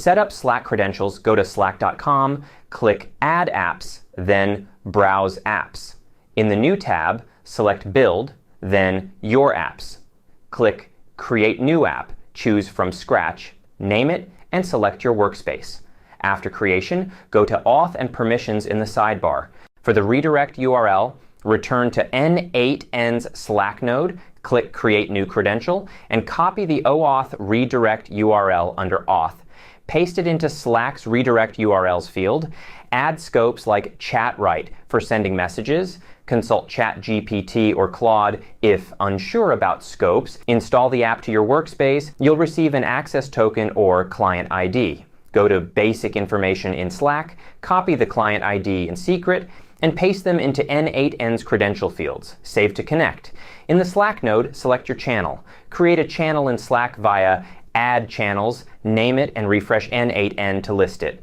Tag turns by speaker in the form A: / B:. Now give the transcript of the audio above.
A: Set up Slack credentials, go to slack.com, click Add Apps, then Browse Apps. In the New tab, select Build, then Your Apps. Click Create New App, choose from scratch, name it, and select your workspace. After creation, go to Auth and Permissions in the sidebar. For the redirect URL, return to n8n's Slack node, click Create New Credential, and copy the OAuth redirect URL under Auth. Paste it into Slack's redirect URLs field. Add scopes like ChatWrite for sending messages. Consult ChatGPT or Claude if unsure about scopes. Install the app to your workspace. You'll receive an access token or client ID. Go to Basic Information in Slack, copy the client ID in secret, and paste them into n8n's credential fields. Save to connect. In the Slack node, select your channel. Create a channel in Slack via Add Channels, name it, and refresh n8n to list it.